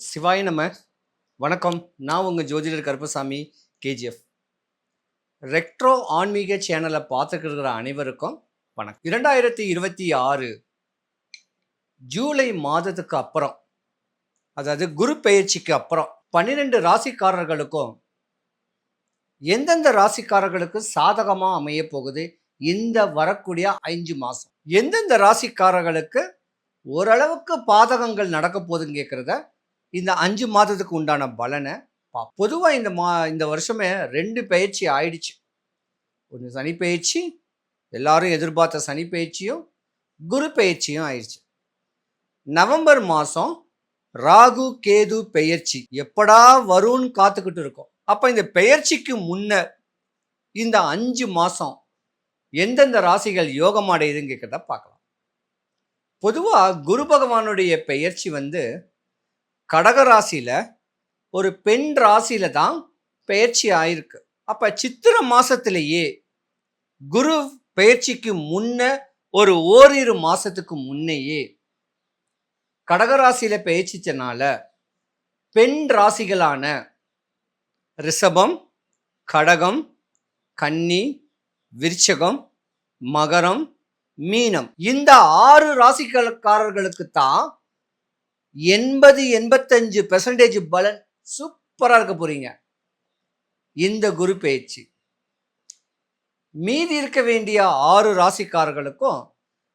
சிவாய நம. வணக்கம். நான் உங்கள் ஜோதிடர் கருப்பசாமி, கேஜிஎஃப். ரெட்ரோ ஆன்மீக சேனலை பார்த்துக்கிற அனைவருக்கும் வணக்கம். 2026 ஜூலை மாதத்துக்கு அப்புறம், அதாவது குரு பெயர்ச்சிக்கு அப்புறம் 12 ராசிக்காரர்களுக்கும் எந்தெந்த ராசிக்காரர்களுக்கு சாதகமாக அமைய போகுது இந்த வரக்கூடிய 5 மாதம், எந்தெந்த ராசிக்காரர்களுக்கு ஓரளவுக்கு பாதகங்கள் நடக்க போகுதுன்னு கேட்குறத இந்த 5 மாதத்துக்கு உண்டான பலனை பொதுவாக இந்த வருஷமே 2 பயிற்சி ஆயிடுச்சு. ஒன்று சனி பயிற்சி, எல்லாரும் எதிர்பார்த்த சனி பயிற்சியும் குரு பயிற்சியும் ஆயிடுச்சு. நவம்பர் மாதம் ராகு கேது பெயர்ச்சி எப்படா வரும்னு காத்துக்கிட்டு இருக்கோம். அப்போ இந்த பெயர்ச்சிக்கு முன்னர் இந்த 5 மாதம் எந்தெந்த ராசிகள் யோகம் அடையுதுன்னு கேட்கறத பார்க்கலாம். பொதுவாக குரு பகவானுடைய பெயர்ச்சி கடகராசியில் ஒரு பெண் ராசியில தான் பெயர்ச்சி ஆயிருக்கு. அப்ப சித்திர மாசத்திலேயே குரு பெயர்ச்சிக்கு முன்ன ஒரு ஓரிரு மாசத்துக்கு முன்னையே கடகராசியில பெயர்ச்சிச்சனால பெண் ராசிகளான ரிஷபம், கடகம், கன்னி, விருச்சகம், மகரம், மீனம் இந்த 6 ராசிக்காரர்களுக்கு தான் 80-85% பலன் சூப்பரா இருக்க போறீங்க இந்த குரு பெயர்ச்சி. மீதி இருக்க வேண்டிய 6 ராசிக்காரர்களுக்கும்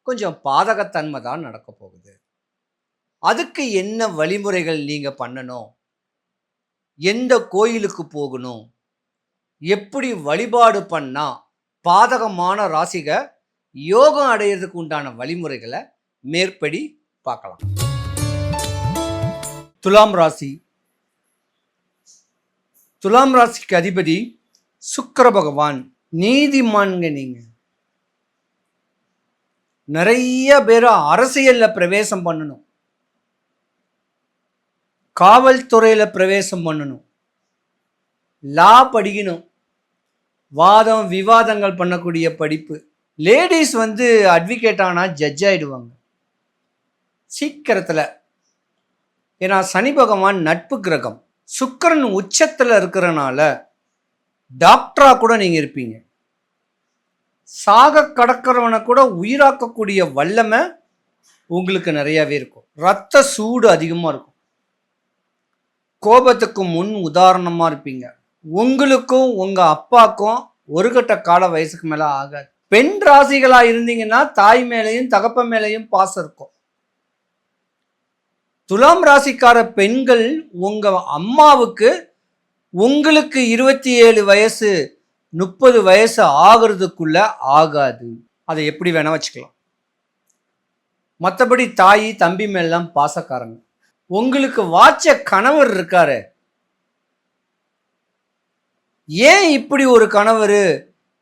கொஞ்சம் பாதகத்தன்மை தான் நடக்க போகுது. அதுக்கு என்ன வழிமுறைகள் நீங்க பண்ணணும், எந்த கோயிலுக்கு போகணும், எப்படி வழிபாடு பண்ணா பாதகமான ராசிக யோகம் அடையிறதுக்கு உண்டான வழிமுறைகளை மேற்படி பார்க்கலாம். துலாம் ராசி. துலாம் ராசிக்கு அதிபதி சுக்கிர பகவான். நீதிமான்க நீங்க நிறைய பேர் அரசியல்ல பிரவேசம் பண்ணணும், காவல்துறையில பிரவேசம் பண்ணணும், லா படிக்கணும், வாதம் விவாதங்கள் பண்ணக்கூடிய படிப்பு. லேடிஸ் அட்வொகேட் ஆனா ஜட்ஜ் ஆயிடுவாங்க சீக்கிரத்துல. ஏன்னா சனி பகவான் நட்பு கிரகம், சுக்கிரன் உச்சத்துல இருக்கிறனால டாக்டரா கூட நீங்க இருப்பீங்க. சாக கடக்கிறவனை கூட உயிராக்கக்கூடிய வல்லமை உங்களுக்கு நிறையவே இருக்கும். ரத்த சூடு அதிகமா இருக்கும். கோபத்துக்கு முன் உதாரணமா இருப்பீங்க. உங்களுக்கும் உங்க அப்பாக்கும் ஒரு கட்ட கால வயசுக்கு மேல ஆகாது. பெண் ராசிகளா இருந்தீங்கன்னா தாய் மேலையும் தகப்ப மேலையும் பாசம் இருக்கும். துலாம் ராசிக்கார பெண்கள் உங்க அம்மாவுக்கு உங்களுக்கு 27 வயசு 30 வயசு ஆகிறதுக்குள்ள ஆகாது. அதை எப்படி வேணா வச்சுக்கலாம். மற்றபடி தாய் தம்பி மேலாம் பாசக்காரங்க. உங்களுக்கு வாச்ச கணவர் இருக்காரு, ஏன் இப்படி ஒரு கணவர்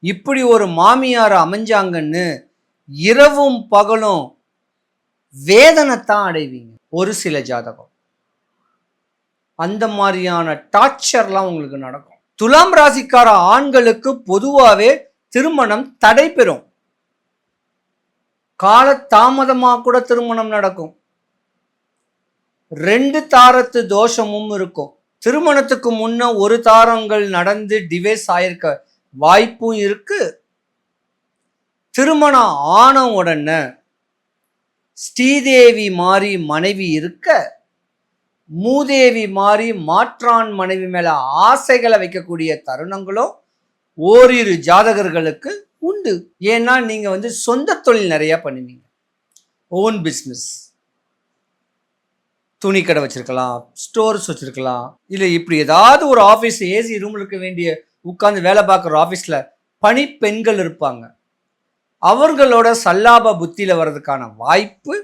இப்படி ஒரு மாமியார் அமைஞ்சாங்கன்னு இரவும் பகலும் வேதனைத்தான் அடைவீங்க. ஒரு சில ஜாதகம் அந்த மாதிரியான டார்ச்சர்லாம் உங்களுக்கு நடக்கும். துலாம் ராசிக்கார ஆண்களுக்கு பொதுவாகவே திருமணம் தடைபெறும். கால தாமதமாக கூட திருமணம் நடக்கும். 2 தாரத்து தோஷமும் இருக்கும். திருமணத்துக்கு முன்ன ஒரு தாரங்கள் நடந்து டிவைஸ் ஆயிருக்க வாய்ப்பும் இருக்கு. திருமணம் ஆன உடனே ஸ்ரீதேவி மாறி மனைவி இருக்க, மூதேவி மாறி மாற்றான் மனைவி மேல ஆசைகளை வைக்கக்கூடிய தருணங்களும் ஓரிரு ஜாதகர்களுக்கு உண்டு. ஏன்னா நீங்க சொந்த தொழில் நிறைய பண்ணுவீங்க. ஓன் பிஸ்னஸ், துணி கடை வச்சிருக்கலாம், ஸ்டோர்ஸ் வச்சிருக்கலாம், இல்லை இப்படி ஏதாவது ஒரு ஆஃபீஸ், ஏசி ரூம் இருக்க வேண்டிய உட்கார்ந்து வேலை பார்க்குற ஆஃபீஸில் பணிப்பெண்கள் இருப்பாங்க. அவர்களோட சல்லாப புத்தியில் வர்றதுக்கான வாய்ப்பு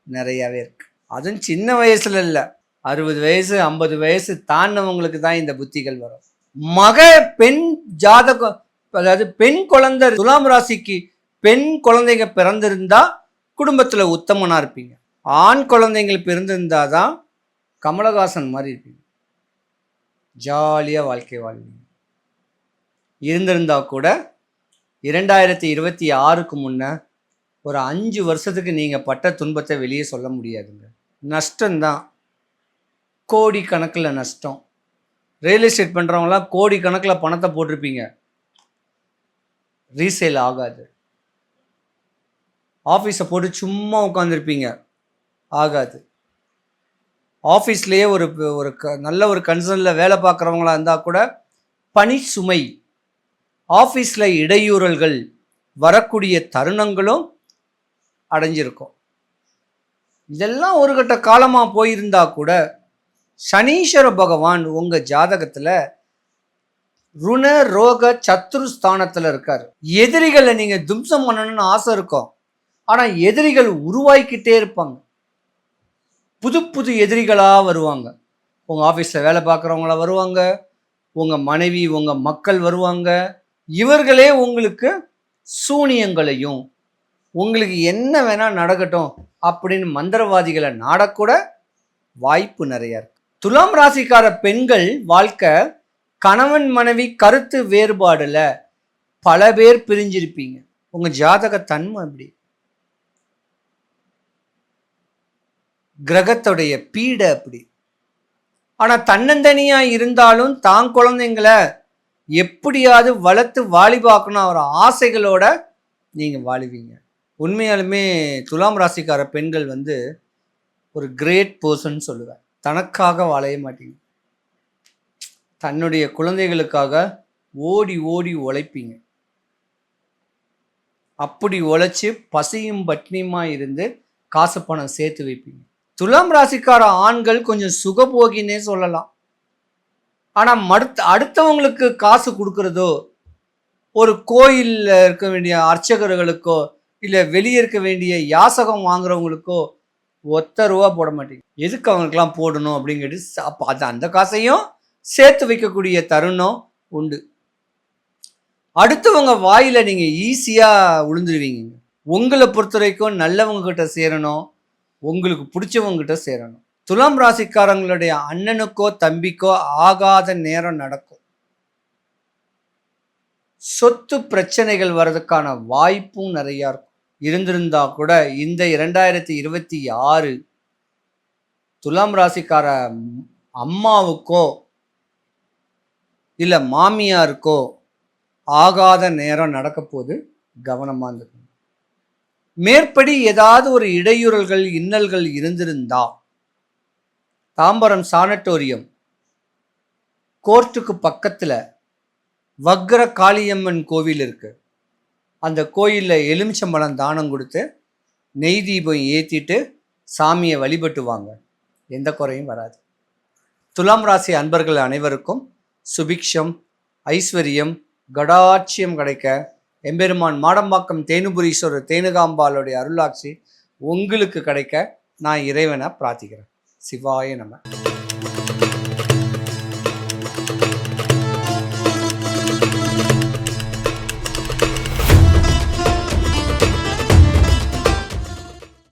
நிறையாவே இருக்கு. அதுவும் சின்ன வயசுல இல்லை, 60 வயசு 50 வயசு தாண்டவங்களுக்கு தான் இந்த புத்திகள் வரும். பெண் ஜாதகம், அதாவது பெண் குழந்தை, துலாம் ராசிக்கு பெண் குழந்தைங்க பிறந்திருந்தா குடும்பத்தில் உத்தமனா இருப்பீங்க. ஆண் குழந்தைங்கள் பிறந்திருந்தாதான் கமலஹாசன் மாதிரி இருப்பீங்க. ஜாலியாக வாழ்க்கை வாழ்வீங்க. இருந்திருந்தா கூட 2026க்கு முன்ன ஒரு 5 வருஷத்துக்கு நீங்கள் பட்ட துன்பத்தை வெளியே சொல்ல முடியாதுங்க. நஷ்டம்தான். கோடி கணக்கில் நஷ்டம். ரியல் எஸ்டேட் பண்ணுறவங்களாம் கோடி கணக்கில் பணத்தை போட்டிருப்பீங்க, ரீசேல் ஆகாது. ஆஃபீஸை போட்டு சும்மா உட்காந்துருப்பீங்க, ஆகாது. ஆஃபீஸ்லேயே ஒரு ஒரு நல்ல ஒரு கன்சர்னில் வேலை பார்க்குறவங்களா இருந்தால் கூட பணி சுமை, ஆஃபீஸில் இடையூறல்கள் வரக்கூடிய தருணங்களும் அடைஞ்சிருக்கும். இதெல்லாம் ஒரு கட்ட காலமாக போயிருந்தா கூட சனீஸ்வர பகவான் உங்கள் ஜாதகத்தில் ருண ரோக சத்ரு ஸ்தானத்தில் இருக்கார். எதிரிகளை நீங்கள் தும்சம் பண்ணணும்னு ஆசை இருக்கும், ஆனால் எதிரிகள் உருவாக்கிட்டே இருப்பாங்க. புது புது எதிரிகளாக வருவாங்க. உங்கள் ஆஃபீஸில் வேலை பார்க்குறவங்கள வருவாங்க, உங்கள் மனைவி உங்கள் மக்கள் வருவாங்க. இவர்களே உங்களுக்கு சூனியங்களையும் உங்களுக்கு என்ன வேணால் நடக்கட்டும் அப்படின்னு மந்திரவாதிகளை நாடக்கூட வாய்ப்பு நிறைய இருக்கு. துலாம் ராசிக்கார பெண்கள் வாழ்க்கை கணவன் மனைவி கருத்து வேறுபாடுல பல பேர் பிரிஞ்சிருப்பீங்க. உங்க ஜாதக தன்மை அப்படி, கிரகத்துடைய பீடை அப்படி. ஆனா தன்னந்தனியா இருந்தாலும் தான் குழந்தைங்களை எப்படியாவது வளர்த்து வாலிபாக்கணும் ஒரு ஆசைகளோட நீங்க வாழுவீங்க. உண்மையாலுமே துலாம் ராசிக்கார பெண்கள் ஒரு கிரேட் பர்சன் சொல்லுவேன். தனக்காக வாழவே மாட்டீங்க, தன்னுடைய குழந்தைகளுக்காக ஓடி ஓடி உழைப்பீங்க. அப்படி உழைச்சி பசியும் பட்னியுமா இருந்து காசு பணம் சேர்த்து வைப்பீங்க. துலாம் ராசிக்கார ஆண்கள் கொஞ்சம் சுகபோகினே சொல்லலாம். ஆனால் அடுத்தவங்களுக்கு காசு கொடுக்கறதோ, ஒரு கோயிலில் இருக்க வேண்டிய அர்ச்சகர்களுக்கோ இல்லை வெளியே இருக்க வேண்டிய யாசகம் வாங்குறவங்களுக்கோ ₹1 போட மாட்டீங்க. எதுக்கு அவங்களுக்கெல்லாம் போடணும் அப்படிங்கிறது அப்போ அந்த காசையும் சேர்த்து வைக்கக்கூடிய தருணம் உண்டு. அடுத்தவங்க வாயில நீங்க ஈஸியா விழுந்துருவீங்க. உங்களை பொறுத்த வரைக்கும் நல்லவங்க கிட்ட சேரணும், உங்களுக்கு பிடிச்சவங்க கிட்ட சேரணும். துலாம் ராசிக்காரங்களுடைய அண்ணனுக்கோ தம்பிக்கோ ஆகாத நேரம் நடக்கும். சொத்து பிரச்சனைகள் வர்றதுக்கான வாய்ப்பும் நிறையா இருக்கும். இருந்திருந்தா கூட இந்த 2026 துலாம் ராசிக்கார அம்மாவுக்கோ இல்லை மாமியாருக்கோ ஆகாத நேரம் நடக்க போது கவனமாக இருந்துக்கணும். மேற்படி ஏதாவது ஒரு இடையூறல்கள் இன்னல்கள் இருந்திருந்தா தாம்பரம் சானட்டோரியம் கோர்ட்டுக்கு பக்கத்தில் வக்ர காளியம்மன் கோவில் இருக்கு. அந்த கோயிலில் எலுமிச்சம்பழம் தானம் கொடுத்து நெய் தீபம் ஏற்றிட்டு சாமியை வழிபட்டு வாங்க, எந்த குறையும் வராது. துலாம் ராசி அன்பர்கள் அனைவருக்கும் சுபிக்ஷம், ஐஸ்வர்யம், கடாட்சியம் கிடைக்க எம்பெருமான் மாடம்பாக்கம் தேனுபுரீஸ்வரர் தேனுகாம்பாளுடைய அருளாட்சி உங்களுக்கு கிடைக்க நான் இறைவனை பிரார்த்திக்கிறேன். சிவாய நம.